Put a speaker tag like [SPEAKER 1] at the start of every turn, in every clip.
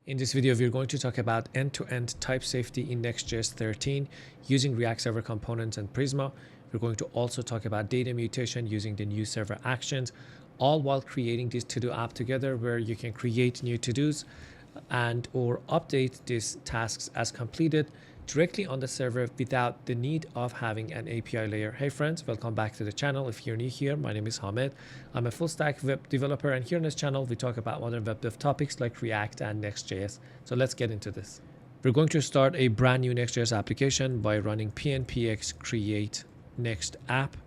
[SPEAKER 1] In this video, we're going to talk about end-to-end type safety in NextJs 13 using React Server components and Prisma. We're going to also talk about data mutation using the new server actions, all while creating this to-do app together where you can create new to-dos and or update these tasks as completed directly on the server without the need of having an API layer. Hey friends, welcome back to the channel. If you're new here, my name is Hamed. I'm a full stack web developer, and here on this channel we talk about modern web dev topics like React and Next.js. So let's get into this. We're going to start a brand new Next.js application by running pnpx create next app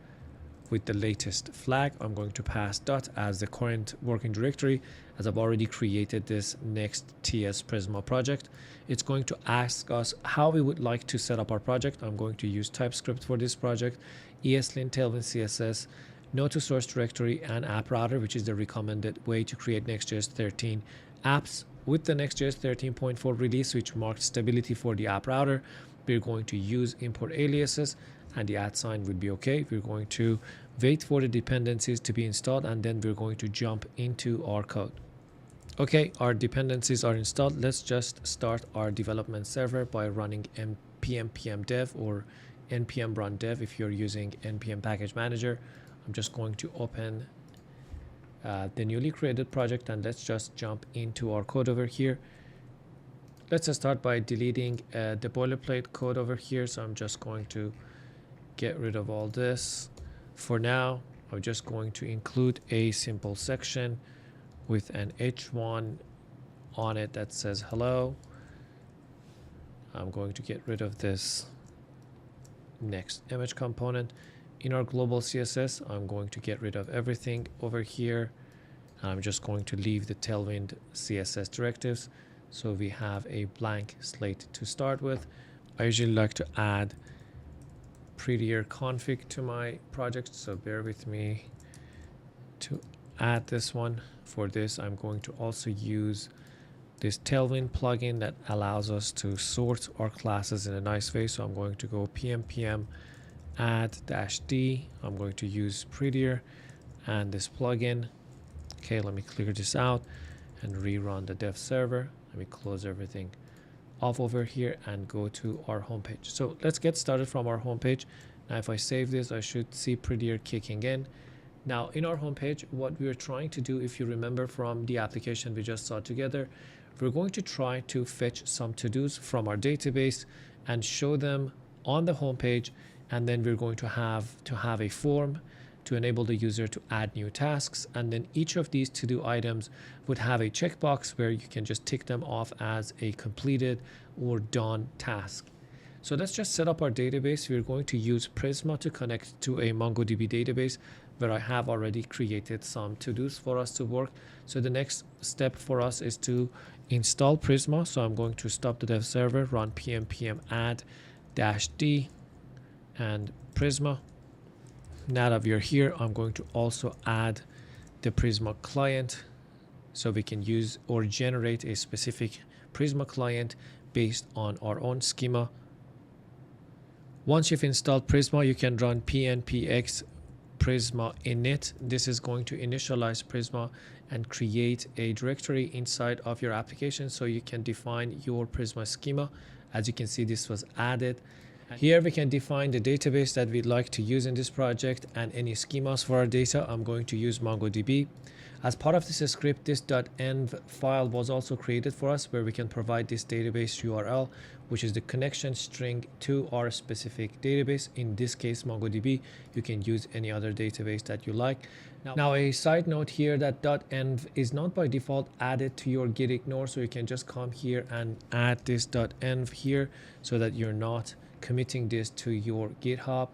[SPEAKER 1] with the latest flag. I'm going to pass dot as the current working directory, as I've already created this NextJs Prisma project. It's going to ask us how we would like to set up our project. I'm going to use TypeScript for this project, ESLint, Tailwind CSS, node to source directory, and app router, which is the recommended way to create Next.js 13 apps. With the Next.js 13.4 release, which marked stability for the app router, we're going to use import aliases, and the @ sign would be okay. We're going to wait for the dependencies to be installed, and then we're going to jump into our code. Okay, our dependencies are installed. Let's just start our development server by running npm dev or npm run dev if you're using npm package manager. I'm just going to open the newly created project, and let's just jump into our code over here. Let's start by deleting the boilerplate code over here. So I'm just going to get rid of all this. For now, I'm just going to include a simple section with an h1 on it that says hello. I'm going to get rid of this next image component. In our global CSS, I'm going to get rid of everything over here. I'm just going to leave the Tailwind CSS directives, so we have a blank slate to start with. I usually like to add prettier config to my project, so bear with me to add this one. For this, I'm going to also use this Tailwind plugin that allows us to sort our classes in a nice way. So I'm going to go pnpm add -d. I'm going to use prettier and this plugin. Okay, let me clear this out and rerun the dev server. Let me close everything off over here and go to our homepage. So let's get started from our homepage. Now, if I save this, I should see prettier kicking in. Now, in our homepage, what we are trying to do, if you remember from the application we just saw together, we're going to try to fetch some to-dos from our database and show them on the homepage, and then we're going to have a form to enable the user to add new tasks, and then each of these to-do items would have a checkbox where you can just tick them off as a completed or done task. So let's just set up our database. We're going to use Prisma to connect to a Mongodb database where I have already created some to-dos for us to work. So the next step for us is to install Prisma. So I'm going to stop the dev server, run pnpm add -d and Prisma. Now that we're here, I'm going to also add the Prisma client so we can use or generate a specific Prisma client based on our own schema. Once you've installed Prisma, you can run pnpx Prisma init. This is going to initialize Prisma and create a directory inside of your application so you can define your Prisma schema. As you can see, this was added. Here we can define the database that we'd like to use in this project and any schemas for our data. I'm going to use MongoDB. As part of this script, this .env file was also created for us where we can provide this database URL, which is the connection string to our specific database. In this case, MongoDB. You can use any other database that you like. Now a side note here, that .env is not by default added to your git ignore, so you can just come here and add this .env here so that you're not committing this to your GitHub.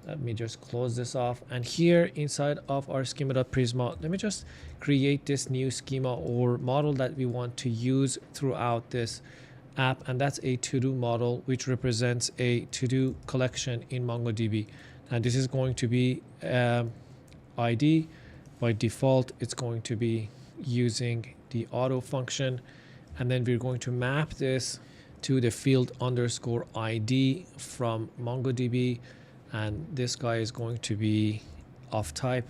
[SPEAKER 1] Let me just close this off, and here inside of our schema.prisma, let me just create this new schema or model that we want to use throughout this app, and that's a to-do model which represents a to-do collection in MongoDB. And this is going to be ID. By default, it's going to be using the auto function, and then we're going to map this to the field _ID from MongoDB, and this guy is going to be of type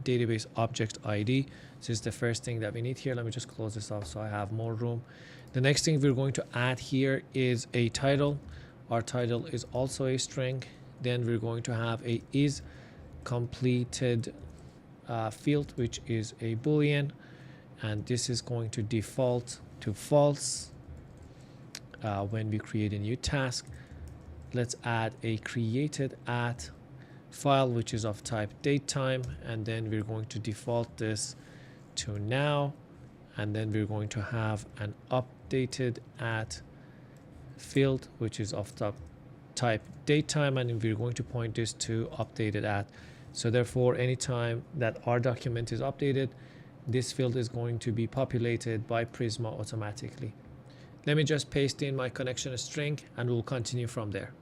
[SPEAKER 1] database object ID. This is the first thing that we need here. Let me just close this off so I have more room. The next thing we're going to add here is a title. Our title is also a string. Then we're going to have a is completed field, which is a boolean, and this is going to default to false when we create a new task. Let's add a created at file, which is of type datetime, and then we're going to default this to now, and then we're going to have an updated at field, which is of type datetime, and we're going to point this to updated at. So therefore, anytime that our document is updated, this field is going to be populated by Prisma automatically. Let me just paste in my connection string and we'll continue from there.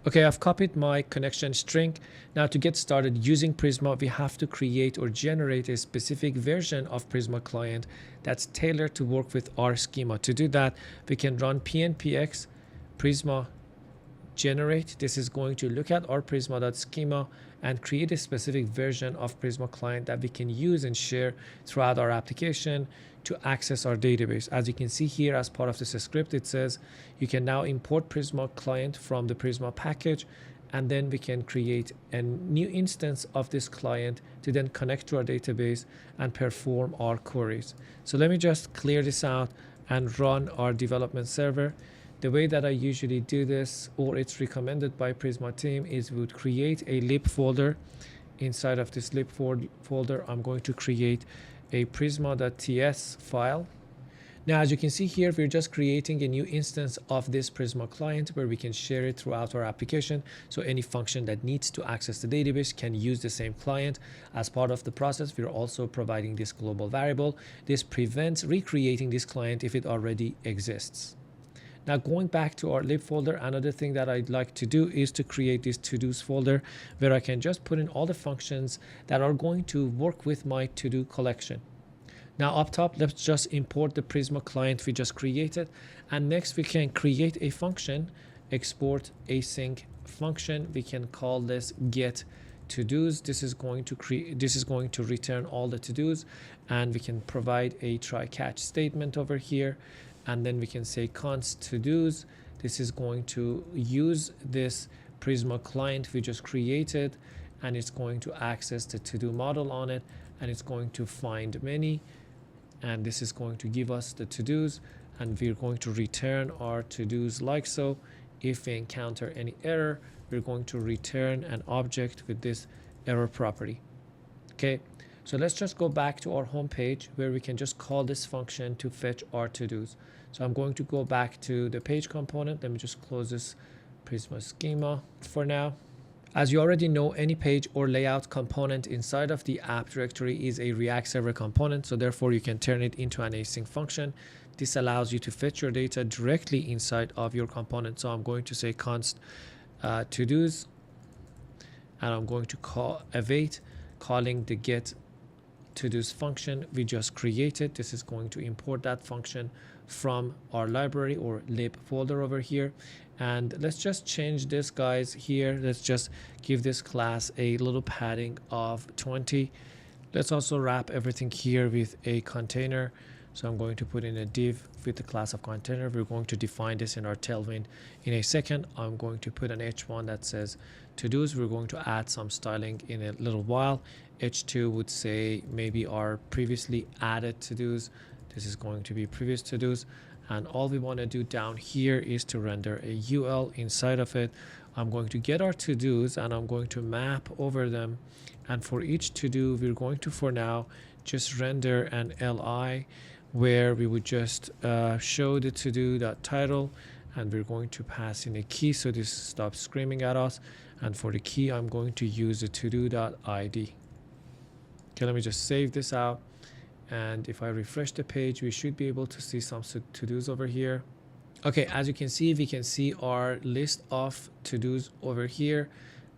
[SPEAKER 1] Okay, I've copied my connection string. Now to get started using Prisma, we have to create or generate a specific version of Prisma client that's tailored to work with our schema. To do that, we can run pnpx Prisma generate. This is going to look at our Prisma.schema and create a specific version of Prisma client that we can use and share throughout our application to access our database. As you can see here, as part of this script, it says you can now import Prisma client from the Prisma package, and then we can create a new instance of this client to then connect to our database and perform our queries. So let me just clear this out and run our development server. The way that I usually do this, or it's recommended by Prisma team, is we would create a lib folder. Inside of this lib folder, I'm going to create a prisma.ts file. Now, as you can see here, we're just creating a new instance of this Prisma client where we can share it throughout our application. So any function that needs to access the database can use the same client. As part of the process, we're also providing this global variable. This prevents recreating this client if it already exists. Now, going back to our lib folder, another thing that I'd like to do is to create this to-dos folder where I can just put in all the functions that are going to work with my to-do collection. Now up top, let's just import the Prisma client we just created. And next we can create a function, export async function. We can call this get to-dos. This is going to return all the to-dos, and we can provide a try catch statement over here. And then we can say const to-dos. This is going to use this Prisma client we just created, and it's going to access the to-do model on it, and it's going to find many, and this is going to give us the to-dos, and we're going to return our to-dos like so. If we encounter any error, we're going to return an object with this error property. Okay, so let's just go back to our home page where we can just call this function to fetch our to-dos. So I'm going to go back to the page component. Let me just close this Prisma schema for now. As you already know, any page or layout component inside of the app directory is a React Server component, so therefore you can turn it into an async function. This allows you to fetch your data directly inside of your component. So I'm going to say const to-dos, and I'm going to call await, calling the get to-dos function we just created. This is going to import that function from our library or lib folder over here. And let's just change this, guys, here. Let's just give this class a little padding of 20. Let's also wrap everything here with a container. So I'm going to put in a div with the class of container. We're going to define this in our tailwind in a second. I'm going to put an h1 that says to-dos. We're going to add some styling in a little while. h2 would say maybe our previously added to-dos. This is going to be previous to-dos. And all we want to do down here is to render a UL inside of it. I'm going to get our to-dos and I'm going to map over them. And for each to-do, we're going to, for now, just render an LI where we would just show the to-do.title, and we're going to pass in a key so this stops screaming at us. And for the key, I'm going to use the to-do.id. Okay, let me just save this out. And if I refresh the page, we should be able to see some to-dos over here. Okay, as you can see, we can see our list of to-dos over here.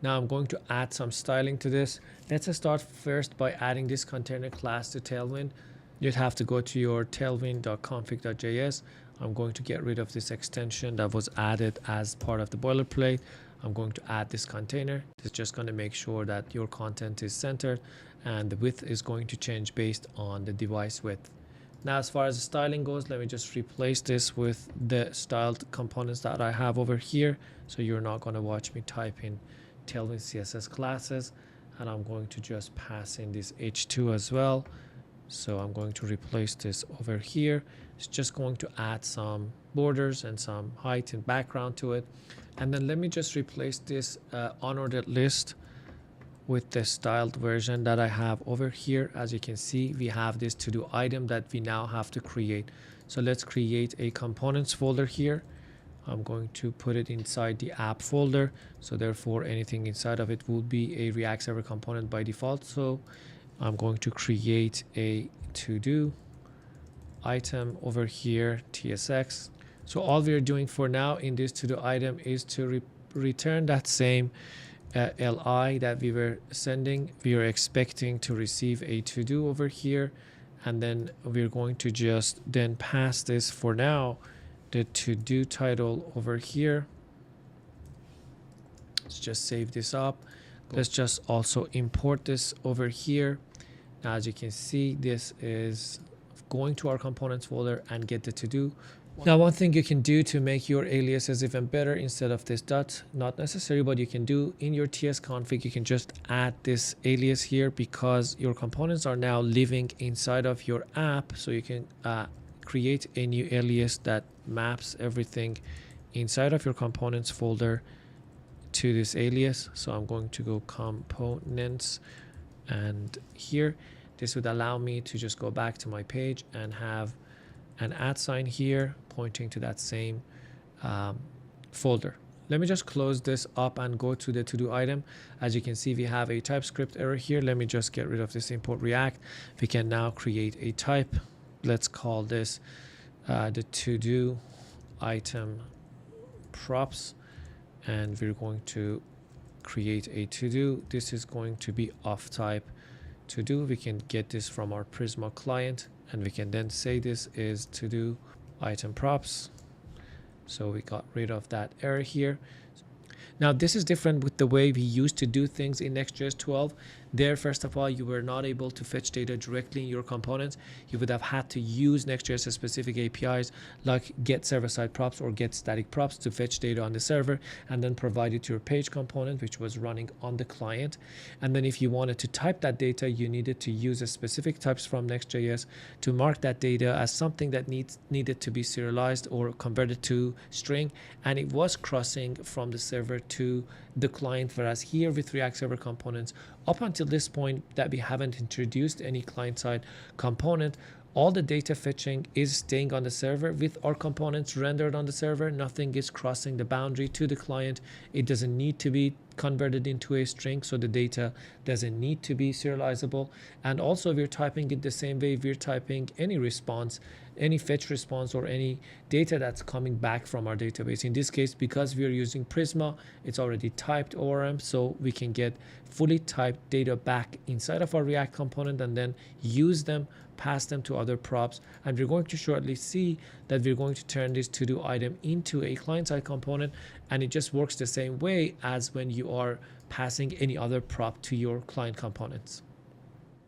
[SPEAKER 1] Now I'm going to add some styling to this. Let's start first by adding this container class to Tailwind. You'd have to go to your tailwind.config.js. I'm going to get rid of this extension that was added as part of the boilerplate. I'm going to add this container. It's just going to make sure that your content is centered. and the width is going to change based on the device width. Now, as far as the styling goes, let me just replace this with the styled components that I have over here. So you're not going to watch me type in Tailwind CSS classes, and I'm going to just pass in this h2 as well. So I'm going to replace this over here. It's just going to add some borders and some height and background to it. And then let me just replace this unordered list with the styled version that I have over here. As you can see, we have this to-do item that we now have to create. So let's create a components folder here. I'm going to put it inside the app folder. So therefore, anything inside of it will be a React Server component by default. So I'm going to create a to-do item over here, TSX. So all we're doing for now in this to-do item is to return that same li that we were sending. We are expecting to receive a to-do over here, and then we're going to just then pass this for now, the to-do title over here. Let's just save this up. Let's just also import this over here. Now, as you can see, this is going to our components folder and get the to-do. Now, one thing you can do to make your aliases even better, instead of this dot, not necessary, but you can do in your TS config, you can just add this alias here, because your components are now living inside of your app. So you can create a new alias that maps everything inside of your components folder to this alias. So I'm going to go components, and here, this would allow me to just go back to my page and have an @ sign here pointing to that same folder. Let me just close this up and go to the to-do item. As you can see, we have a TypeScript error here. Let me just get rid of this import React. We can now create a type. Let's call this the to-do item props, and we're going to create a to-do. This is going to be of type to-do. We can get this from our Prisma client, and we can then say this is to-do item props. So we got rid of that error here. Now, this is different with the way we used to do things in NextJS 12. There, first of all, you were not able to fetch data directly in your components. You would have had to use NextJS specific APIs like get server-side props or get static props to fetch data on the server, and then provide it to your page component, which was running on the client. And then if you wanted to type that data, you needed to use a specific types from NextJS to mark that data as something that needed to be serialized or converted to string, and it was crossing from the server to the client. Whereas here with React Server components, up until this point that we haven't introduced any client-side component, all the data fetching is staying on the server with our components rendered on the server. Nothing is crossing the boundary to the client. It doesn't need to be converted into a string, so the data doesn't need to be serializable. And also, we're typing it the same way we're typing any response, any fetch response, or any data that's coming back from our database. In this case, because we're using Prisma, it's already typed ORM, so we can get fully typed data back inside of our React component and then use them, pass them to other props. And we're going to shortly see that we're going to turn this to-do item into a client-side component, and it just works the same way as when you are passing any other prop to your client components.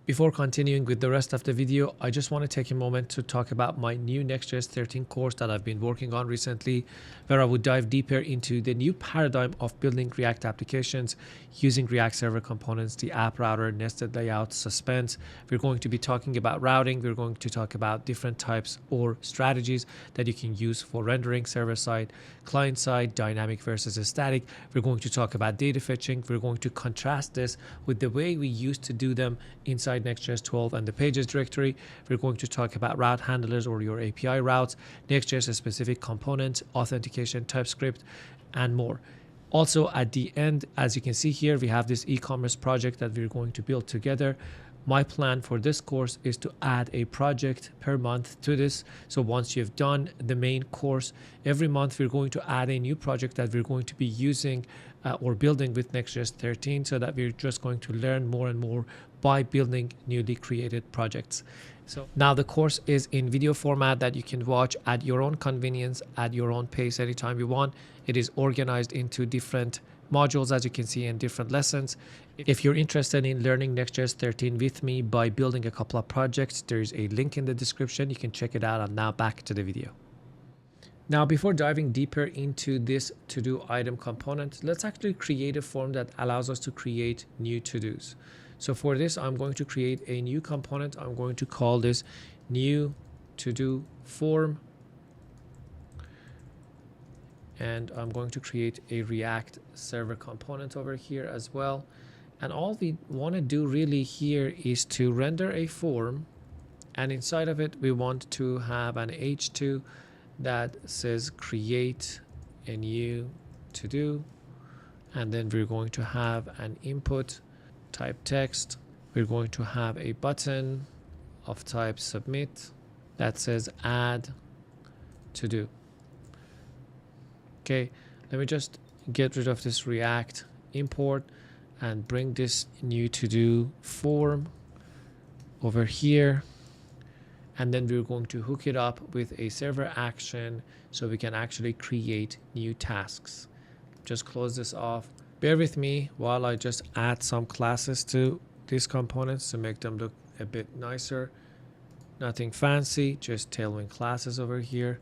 [SPEAKER 1] Before continuing with the rest of the video, I just want to take a moment to talk about my new NextJS 13 course that I've been working on recently, where I would dive deeper into the new paradigm of building React applications using React Server components, the app router, nested layouts, suspense. We're going to be talking about routing. We're going to talk about different types or strategies that you can use for rendering server-side, client-side, dynamic versus static. We're going to talk about data fetching. We're going to contrast this with the way we used to do them inside NextJS 12 and the pages directory. We're going to talk about route handlers or your API routes, NextJS specific components, authentication, TypeScript, and more. Also, at the end, as you can see here, we have this e-commerce project that we're going to build together. My plan for this course is to add a project per month to this. So once you've done the main course, every month we're going to add a new project that we're going to be using or building with NextJS 13, so that we're just going to learn more and more by building newly created projects. So now the course is in video format that you can watch at your own convenience, at your own pace, anytime you want. It is organized into different modules, as you can see, in different lessons. If you're interested in learning Next.js 13 with me by building a couple of projects, there's a link in the description. You can check it out. And now back to the video. Now, before diving deeper into this to-do item component, let's actually create a form that allows us to create new to-dos. So for this, I'm going to create a new component. I'm going to call this new to-do form. And I'm going to create a React server component over here as well. And all we want to do really here is to render a form. And inside of it, we want to have an h2 that says create a new to do, and then we're going to have an input type text. We're going to have a button of type submit that says add to do. Okay, let me just get rid of this React import and bring this new to do form over here. And then we're going to hook it up with a server action so we can actually create new tasks. Just close this off. Bear with me while I just add some classes to these components to make them look a bit nicer. Nothing fancy, just Tailwind classes over here.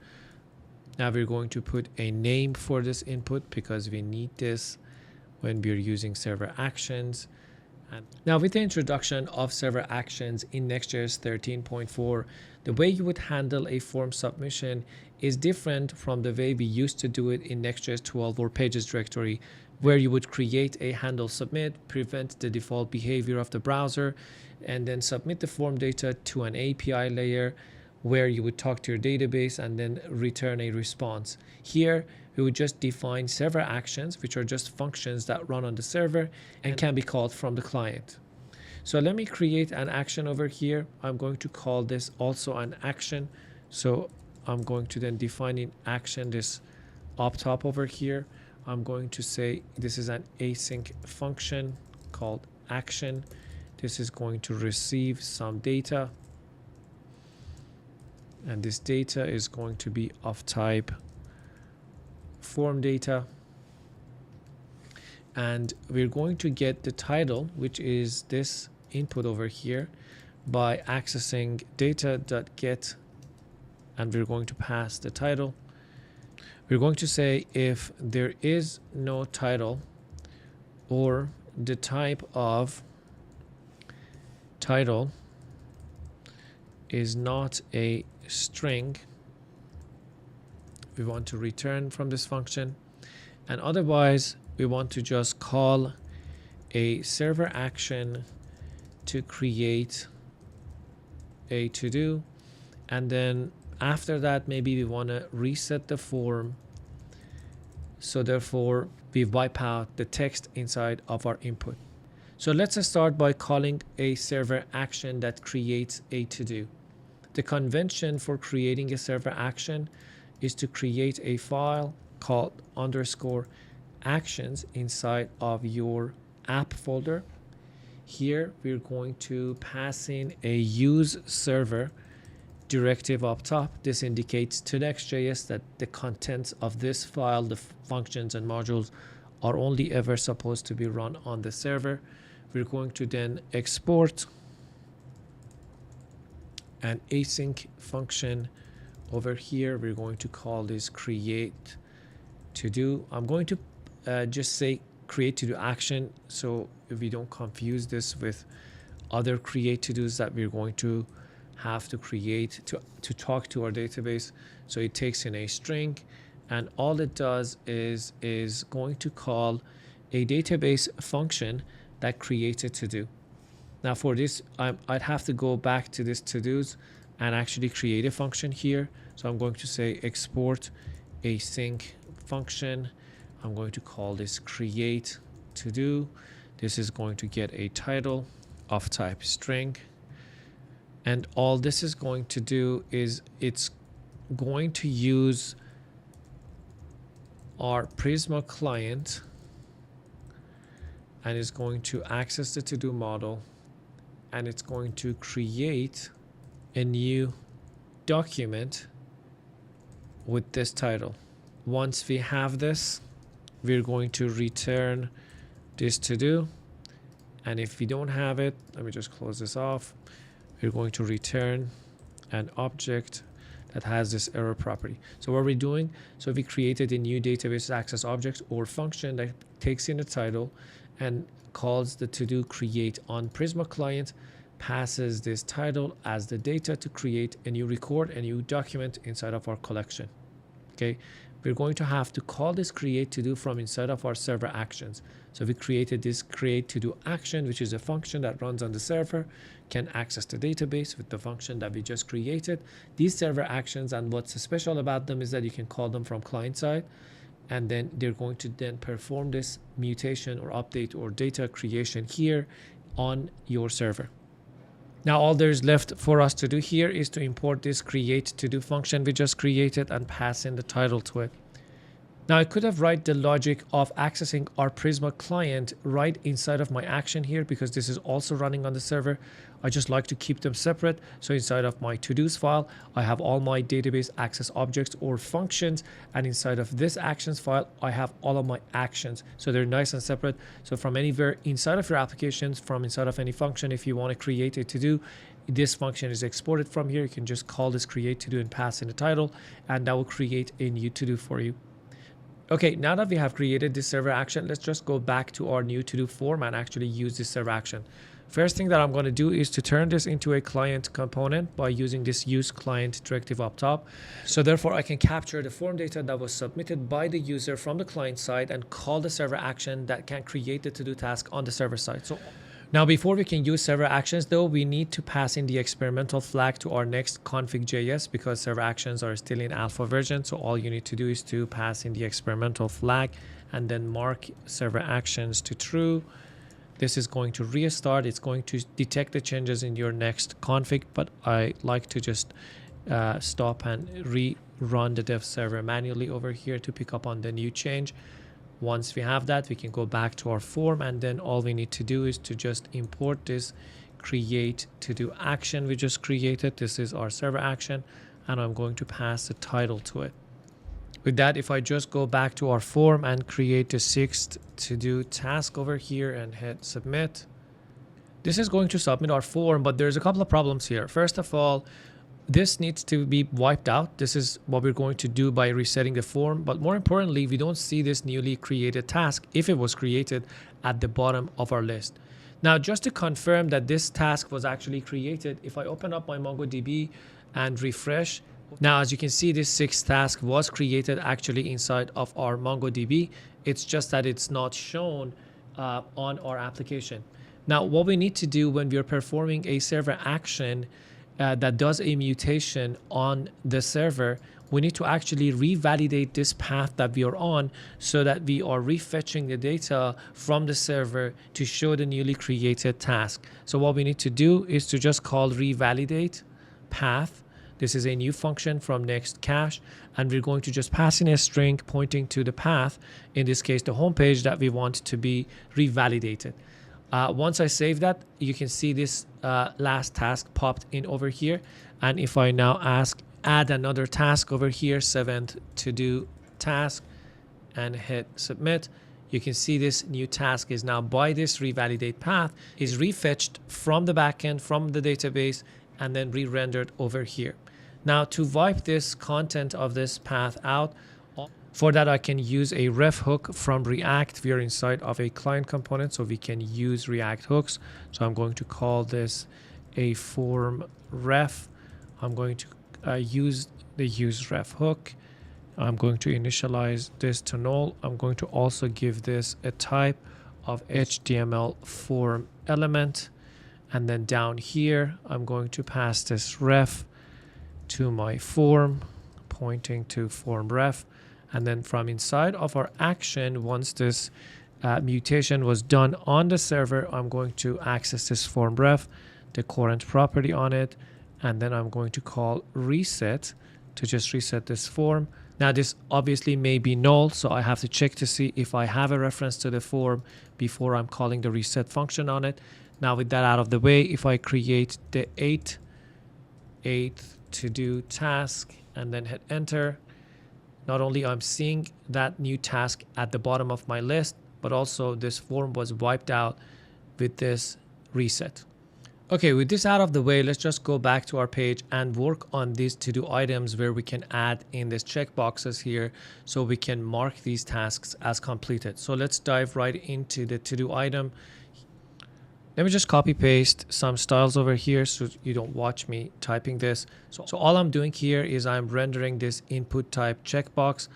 [SPEAKER 1] Now we're going to put a name for this input because we need this when we're using server actions. And now with the introduction of server actions in Next.js 13.4, the way you would handle a form submission is different from the way we used to do it in Next.js 12 or pages directory, where you would create a handle submit, prevent the default behavior of the browser, and then submit the form data to an API layer where you would talk to your database and then return a response. Here, we would just define server actions, which are just functions that run on the server and can be called from the client. So let me create an action over here. I'm going to call this also an action. So I'm going to then define an action, this up top over here. I'm going to say this is an async function called action. This is going to receive some data. And this data is going to be of type form data. And we're going to get the title, which is this input over here, by accessing data.get, and we're going to pass the title. We're going to say if there is no title or the type of title is not a string, we want to return from this function, and otherwise we want to just call a server action to create a to-do, and then after that maybe we want to reset the form, so therefore we wipe out the text inside of our input. So let's start by calling a server action that creates a to-do. The convention for creating a server action is to create a file called _actions inside of your app folder. Here we're going to pass in a use server directive up top. This indicates to Next.js that the contents of this file, the functions and modules, are only ever supposed to be run on the server. We're going to then export an async function over here. We're going to call this create to do. I'm going to just say create to do action, so if we don't confuse this with other create to dos that we're going to have to create to talk to our database. So it takes in a string, and all it does is going to call a database function that creates a to do. Now for this, I'd have to go back to this to dos and actually create a function here. So I'm going to say export async function. I'm going to call this create to do. This is going to get a title of type string. And all this is going to do is it's going to use our Prisma client and is going to access the to-do model, and it's going to create a new document with this title. Once we have this, we're going to return this to do. And if we don't have it, let me just close this off. We're going to return an object that has this error property. So what we're doing, so we created a new database access object or function that takes in the title and calls the to-do create on Prisma client, passes this title as the data to create a new record, a new document inside of our collection. Okay, we're going to have to call this create to do from inside of our server actions. So we created this create to do action, which is a function that runs on the server, can access the database with the function that we just created. These server actions, and what's special about them is that you can call them from client side, and then they're going to then perform this mutation or update or data creation here on your server. Now all there's left for us to do here is to import this create to do function we just created and pass in the title to it. Now I could have write the logic of accessing our Prisma client right inside of my action here, because this is also running on the server. I just like to keep them separate. So inside of my to-dos file, I have all my database access objects or functions, and inside of this actions file, I have all of my actions. So they're nice and separate. So from anywhere inside of your applications, from inside of any function, if you want to create a to-do, this function is exported from here. You can just call this create to do and pass in the title, and that will create a new to-do for you. Okay, now that we have created this server action, let's just go back to our new to-do form and actually use this server action. First thing that I'm going to do is to turn this into a client component by using this use client directive up top. So therefore I can capture the form data that was submitted by the user from the client side and call the server action that can create the to-do task on the server side. So now before we can use server actions though, we need to pass in the experimental flag to our next config.js, because server actions are still in alpha version. So all you need to do is to pass in the experimental flag and then mark server actions to true. This is going to restart. It's going to detect the changes in your next config, but I like to just stop and rerun the dev server manually over here to pick up on the new change. Once we have that, we can go back to our form, and then all we need to do is to just import this create to do action we just created. This is our server action, and I'm going to pass the title to it. With that, if I just go back to our form and create the 6th to do task over here and hit submit, this is going to submit our form, but there's a couple of problems here. First of all, this needs to be wiped out. This is what we're going to do by resetting the form. But more importantly, we don't see this newly created task if it was created at the bottom of our list. Now, just to confirm that this task was actually created, if I open up my MongoDB and refresh, now as you can see, this 6th task was created actually inside of our MongoDB. It's just that it's not shown on our application. Now, what we need to do when we're performing a server action that does a mutation on the server, we need to actually revalidate this path that we are on so that we are refetching the data from the server to show the newly created task. So what we need to do is to just call revalidate path. This is a new function from next cache, and we're going to just pass in a string pointing to the path, in this case the home page that we want to be revalidated. Once I save that, you can see this last task popped in over here. And if I now add another task over here, 7th to do task, and hit submit, you can see this new task is now by this revalidate path is refetched from the backend, from the database, and then re-rendered over here. Now to wipe this content of this path out, for that I can use a ref hook from React. We are inside of a client component, so we can use React hooks. So I'm going to call this a form ref. I'm going to use the use ref hook. I'm going to initialize this to null. I'm going to also give this a type of HTML form element. And then down here, I'm going to pass this ref to my form, pointing to form ref. And then from inside of our action, once this mutation was done on the server, I'm going to access this form ref, the current property on it, and then I'm going to call reset to just reset this form. Now this obviously may be null, so I have to check to see if I have a reference to the form before I'm calling the reset function on it. Now with that out of the way, if I create the 8th to do task and then hit enter, not only I'm seeing that new task at the bottom of my list, but also this form was wiped out with this reset. Okay, with this out of the way, let's just go back to our page and work on these to-do items where we can add in these checkboxes here so we can mark these tasks as completed. So let's dive right into the to-do item. Let me just copy paste some styles over here so you don't watch me typing this. So all I'm doing here is I'm rendering this input type checkbox.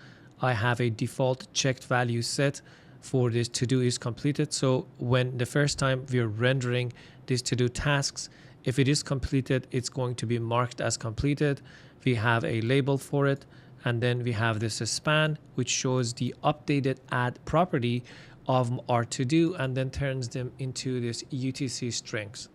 [SPEAKER 1] I have a default checked value set for this to-do is completed. So when the first time we're rendering these to-do tasks, if it is completed, it's going to be marked as completed. We have a label for it, and then we have this span, which shows the updated add property of our to-do and then turns them into this UTC strings.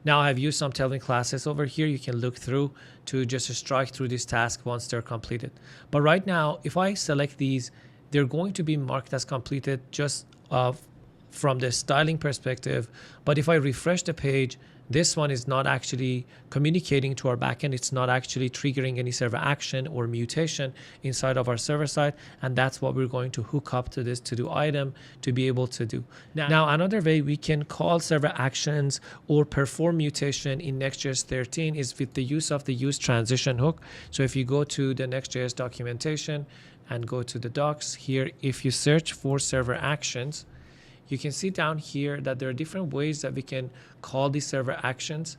[SPEAKER 1] Now I've used some tailwind classes over here. You can look through to just strike through this task once they're completed. But right now, if I select these, they're going to be marked as completed just from the styling perspective. But if I refresh the page, this one is not actually communicating to our backend. It's not actually triggering any server action or mutation inside of our server side. And that's what we're going to hook up to this to-do item to be able to do. Now, another way we can call server actions or perform mutation in NextJs 13 is with the use of the useTransition hook. So if you go to the NextJs documentation and go to the docs here, if you search for server actions, you can see down here that there are different ways that we can call these server actions.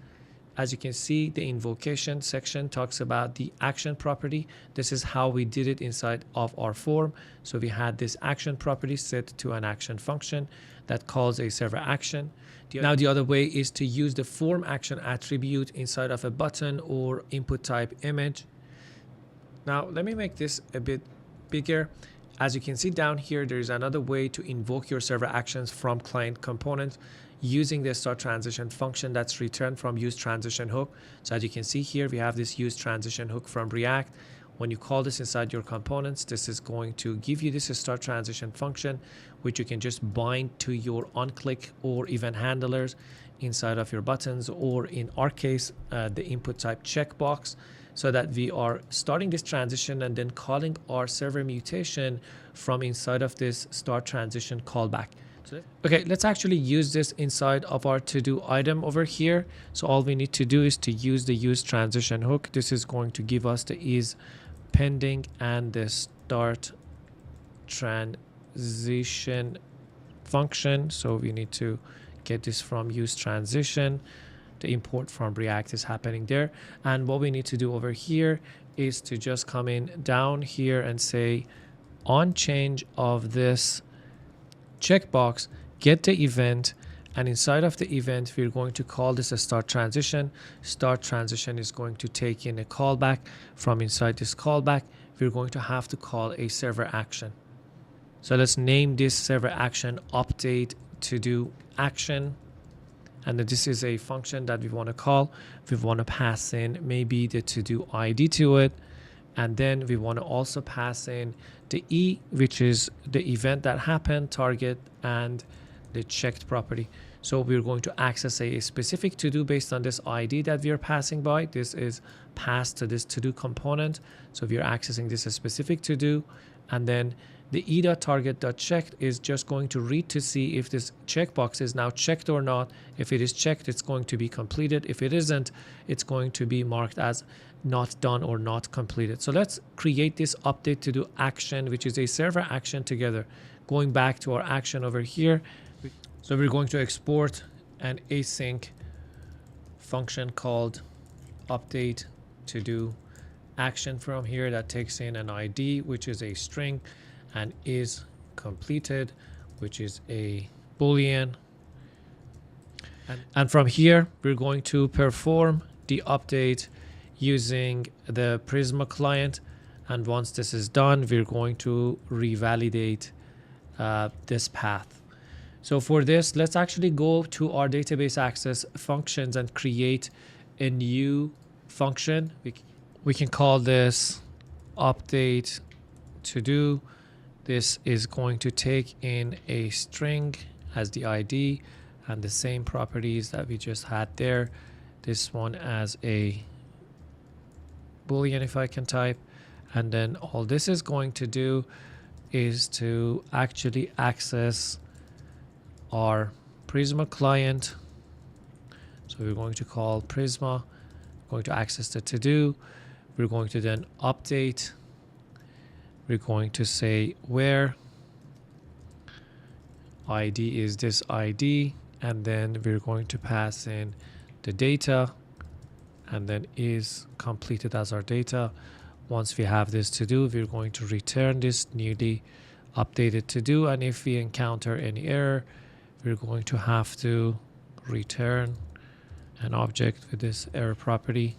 [SPEAKER 1] As you can see, the invocation section talks about the action property. This is how we did it inside of our form. So we had this action property set to an action function that calls a server action. Now the other way is to use the form action attribute inside of a button or input type image. Now let me make this a bit bigger. As you can see down here, there is another way to invoke your server actions from client components using the start transition function that's returned from useTransition hook. So as you can see here, we have this useTransition hook from React. When you call this inside your components, this is going to give you this start transition function, which you can just bind to your onClick or event handlers inside of your buttons, or in our case, the input type checkbox, so that we are starting this transition and then calling our server mutation from inside of this start transition callback. Okay, let's actually use this inside of our to-do item over here. So all we need to do is to use the useTransition hook. This is going to give us the is pending and the start transition function. So we need to get this from useTransition. The import from React is happening there. And what we need to do over here is to just come in down here and say on change of this checkbox, get the event, and inside of the event, we're going to call this a start transition. Start transition is going to take in a callback. From inside this callback, we're going to have to call a server action. So let's name this server action update to do action. And this is a function that we want to call. We want to pass in maybe the to-do ID to it. And then we want to also pass in the E, which is the event that happened, target, and the checked property. So we're going to access a specific to-do based on this ID that we are passing by. This is passed to this to-do component. So we are accessing this specific to-do. And then the e.target.checked is just going to read to see if this checkbox is now checked or not. If it is checked, it's going to be completed. If it isn't, it's going to be marked as not done or not completed. So let's create this update to do action, which is a server action together. Going back to our action over here. So we're going to export an async function called update to do action from here that takes in an ID, which is a string, and is completed, which is a Boolean. And from here, we're going to perform the update using the Prisma client. And once this is done, we're going to revalidate this path. So for this, let's actually go to our database access functions and create a new function. We can call this update to do. This is going to take in a string as the ID and the same properties that we just had there. This one as a Boolean, if I can type, And then all this is going to do is to actually access our Prisma client. So we're going to call Prisma, going to access the to-do. We're going to then update. We're going to say where ID is this ID, and then we're going to pass in the data, and then is completed as our data. Once we have this to do, we're going to return this newly updated to do, and if we encounter any error, we're going to have to return an object with this error property,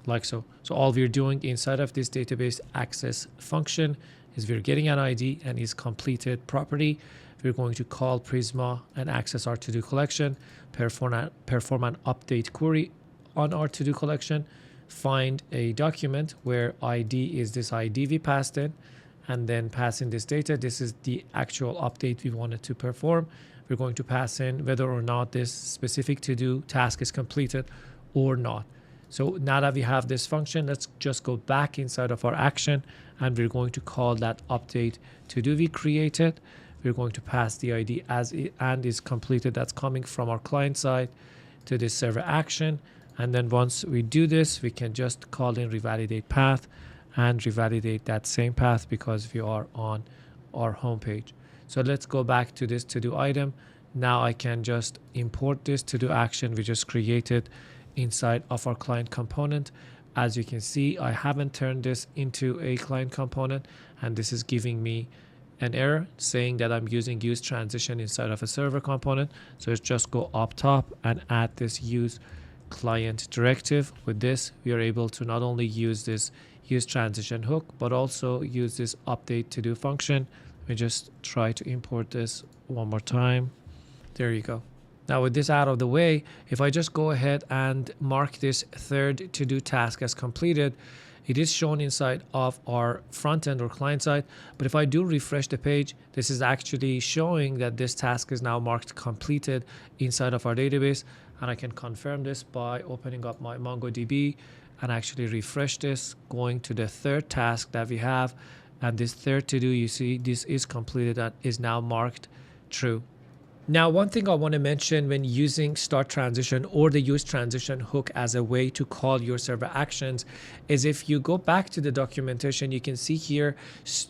[SPEAKER 1] like so. So all we're doing inside of this database access function is we're getting an ID and is completed property. We're going to call Prisma and access our to-do collection, perform an update query on our to-do collection, find a document where ID is this ID we passed in, and then pass in this data. This is the actual update we wanted to perform. We're going to pass in whether or not this specific to-do task is completed or not. So now that we have this function, let's just go back inside of our action, and we're going to call that update to-do we created. We're going to pass the ID as and is completed that's coming from our client side to this server action. And then once we do this, we can just call in revalidate path and revalidate that same path because we are on our home page. So let's go back to this to-do item. Now I can just import this to-do action we just created inside of our client component. As you can see, I haven't turned this into a client component, and this is giving me an error saying that I'm using useTransition inside of a server component. So let's just go up top and add this use client directive. With this, we are able to not only use this useTransition hook, but also use this update to do function. Let me just try to import this one more time. There you go. Now with this out of the way, if I just go ahead and mark this third to do task as completed, it is shown inside of our front end or client side. But if I do refresh the page, this is actually showing that this task is now marked completed inside of our database. And I can confirm this by opening up my Mongodb and actually refresh this, going to the third task that we have. And this third to do, you see, this is completed and is now marked true. Now, one thing I want to mention when using start transition or the use transition hook as a way to call your server actions is if you go back to the documentation, you can see here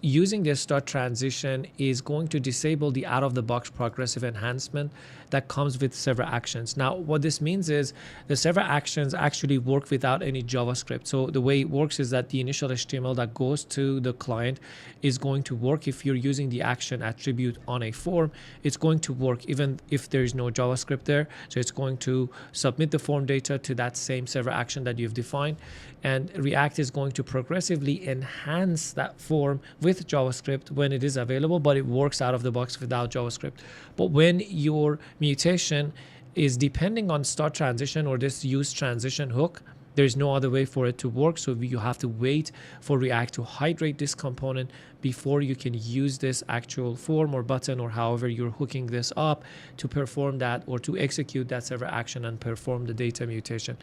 [SPEAKER 1] using the start transition is going to disable the out-of-the-box progressive enhancement that comes with server actions. Now, what this means is the server actions actually work without any JavaScript. So the way it works is that the initial HTML that goes to the client is going to work if you're using the action attribute on a form. It's going to work even if there is no JavaScript there. So it's going to submit the form data to that same server action that you've defined. And React is going to progressively enhance that form with JavaScript when it is available, but it works out of the box without JavaScript. But when your mutation is depending on start transition or this use transition hook, there's no other way for it to work. So you have to wait for React to hydrate this component before you can use this actual form or button or however you're hooking this up to perform that or to execute that server action and perform the data mutation.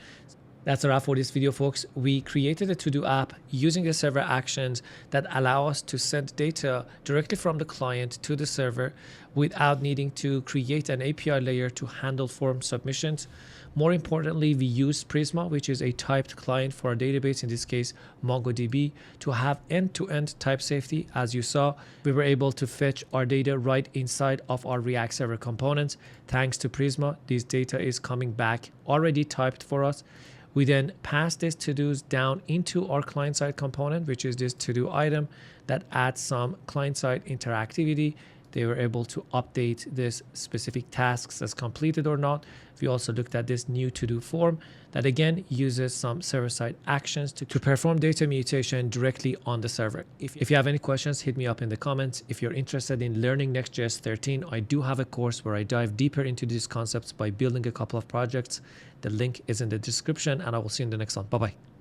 [SPEAKER 1] That's a wrap for this video, folks. We created a to-do app using the server actions that allow us to send data directly from the client to the server without needing to create an API layer to handle form submissions. More importantly, we used Prisma, which is a typed client for our database, in this case, Mongodb, to have end-to-end type safety. As you saw, we were able to fetch our data right inside of our React Server components. Thanks to Prisma, this data is coming back already typed for us. We then pass this to-dos down into our client-side component, which is this to-do item that adds some client-side interactivity. They were able to update this specific tasks as completed or not. We also looked at this new to-do form that again uses some server-side actions to perform data mutation directly on the server. If you have any questions, hit me up in the comments. If you're interested in learning NextJs 13, I do have a course where I dive deeper into these concepts by building a couple of projects. The link is in the description, and I will see you in the next one. Bye-bye.